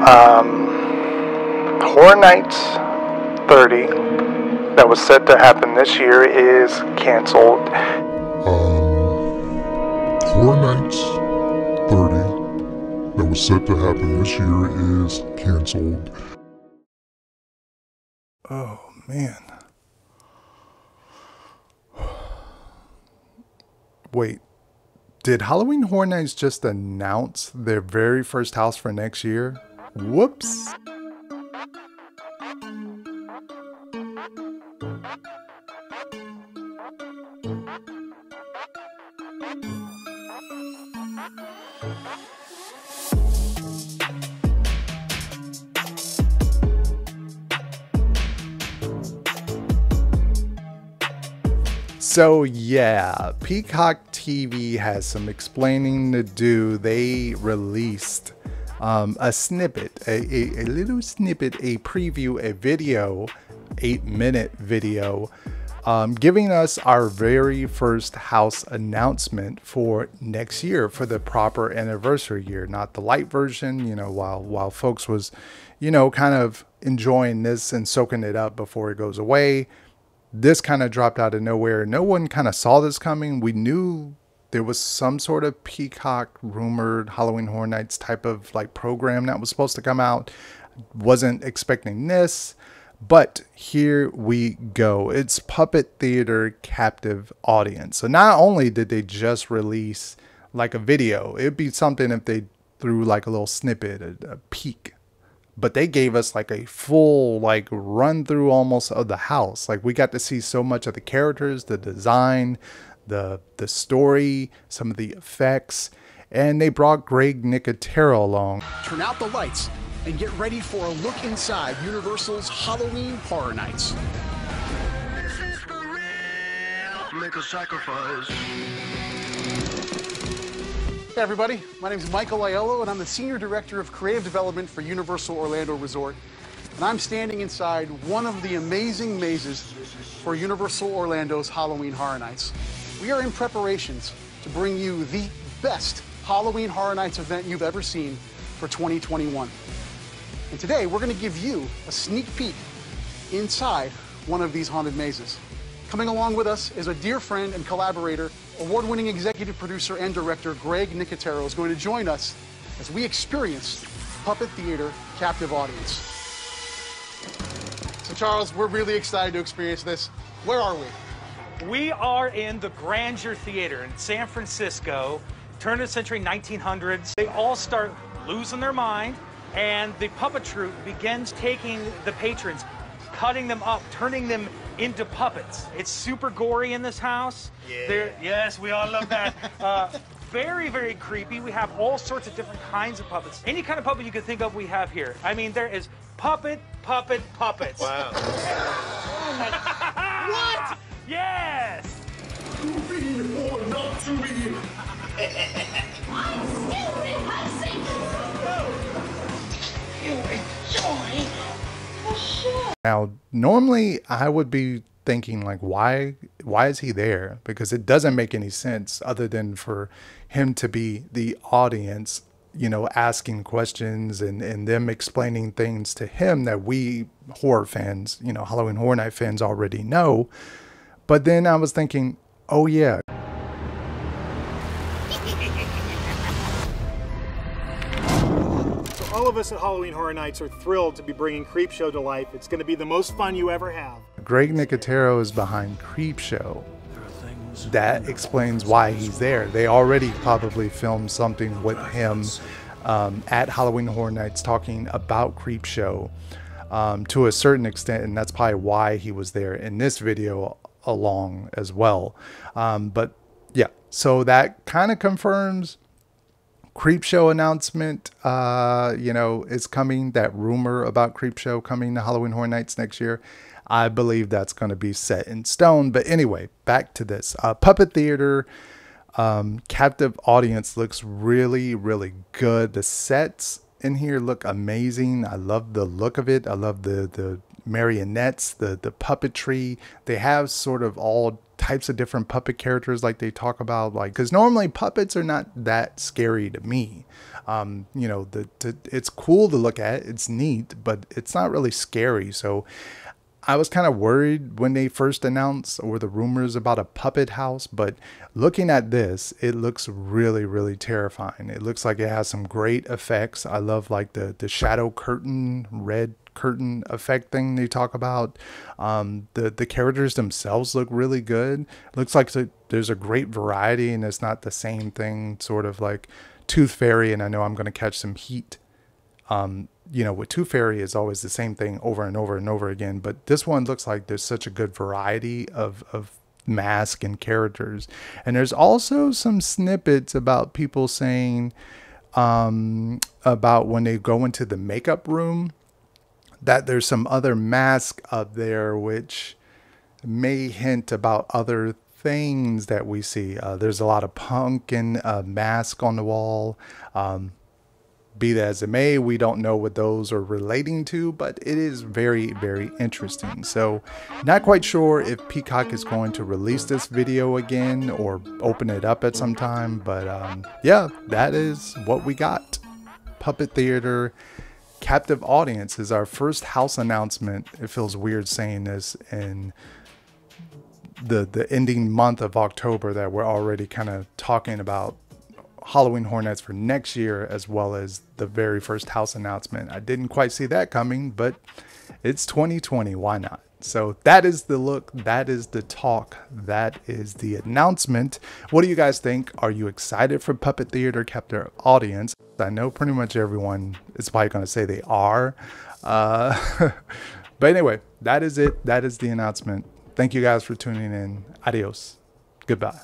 Horror Nights 30 that was set to happen this year is canceled. Horror Nights 30 that was set to happen this year is canceled. Oh man. Wait, did Halloween Horror Nights just announce their very first house for next year? Whoops. So yeah, Peacock TV has some explaining to do. They released a snippet, a little snippet, a preview, a video, 8-minute video, giving us our very first house announcement for next year, for the proper anniversary year, not the light version, you know, while folks was, you know, kind of enjoying this and soaking it up before it goes away. This kind of dropped out of nowhere. No one kind of saw this coming. We knew there was some sort of Peacock rumored Halloween Horror Nights type of like program that was supposed to come out. Wasn't expecting this, but here we go. It's Puppet Theater Captive Audience. So not only did they just release like a video, it'd be something if they threw like a little snippet, a peek. But they gave us like a full like run through almost of the house. Like we got to see so much of the characters, the design, the story, some of the effects, and they brought Greg Nicotero along. Turn out the lights and get ready for a look inside Universal's Halloween Horror Nights. This is for real. Make a sacrifice. Hey everybody, my name is Michael Aiello and I'm the Senior Director of Creative Development for Universal Orlando Resort. And I'm standing inside one of the amazing mazes for Universal Orlando's Halloween Horror Nights. We are in preparations to bring you the best Halloween Horror Nights event you've ever seen for 2021. And today we're going to give you a sneak peek inside one of these haunted mazes. Coming along with us is a dear friend and collaborator, award-winning executive producer and director Greg Nicotero is going to join us as we experience Puppet Theater Captive Audience. So Charles, we're really excited to experience this. Where are we? We are in the Grandeur Theater in San Francisco, turn of the century 1900s. They all start losing their mind, and the puppet troupe begins taking the patrons, cutting them up, turning them into puppets. It's super gory in this house. Yeah. Yes, we all love that. Very, very creepy. We have all sorts of different kinds of puppets. Any kind of puppet you can think of, we have here. I mean, there is puppets. Wow. Oh my. What? Yes. To be or not to be. I'm still rehearsing. You enjoy the show. Now, normally I would be thinking like, why is he there? Because it doesn't make any sense other than for him to be the audience, you know, asking questions and them explaining things to him that we horror fans, you know, Halloween Horror Night fans already know. But then I was thinking, oh yeah. All of us at Halloween Horror Nights are thrilled to be bringing Creepshow to life. It's going to be the most fun you ever have. Greg Nicotero is behind Creepshow. That explains why he's there. They already probably filmed something with him at Halloween Horror Nights talking about Creepshow to a certain extent, and that's probably why he was there in this video along as well. But yeah, so that kind of confirms Creepshow announcement, you know, is coming. That rumor about Creepshow coming to Halloween Horror Nights next year, I believe that's going to be set in stone. But anyway, back to this. Puppet Theater Captive Audience looks really, really good. The sets in here look amazing. I love the look of it. I love the marionettes, the puppetry. They have sort of all types of different puppet characters like they talk about, like, because normally puppets are not that scary to me. You know, it's cool to look at, it's neat, but it's not really scary. So I was kind of worried when they first announced or the rumors about a puppet house, but looking at this, it looks really, really terrifying. It looks like it has some great effects. I love like the shadow curtain, red curtain effect thing they talk about. The characters themselves look really good. Looks like there's a great variety, and it's not the same thing, sort of like Tooth Fairy. And I know I'm going to catch some heat. You know, with Tooth Fairy is always the same thing over and over and over again, but this one looks like there's such a good variety of mask and characters. And there's also some snippets about people saying about when they go into the makeup room that there's some other mask up there which may hint about other things that we see. There's a lot of pumpkin mask on the wall. Be that as it may, we don't know what those are relating to, but it is very, very interesting. So not quite sure if Peacock is going to release this video again or open it up at some time, but yeah, that is what we got. Puppet Theater Captive Audience is our first house announcement. It feels weird saying this in the ending month of October, that we're already kind of talking about Halloween Horror Nights for next year, as well as the very first house announcement. I didn't quite see that coming, but it's 2020. Why not? So that is the look. That is the talk. That is the announcement. What do you guys think? Are you excited for Puppet Theater Captive Audience? I know pretty much everyone is probably going to say they are. But anyway, that is it. That is the announcement. Thank you guys for tuning in. Adios. Goodbye.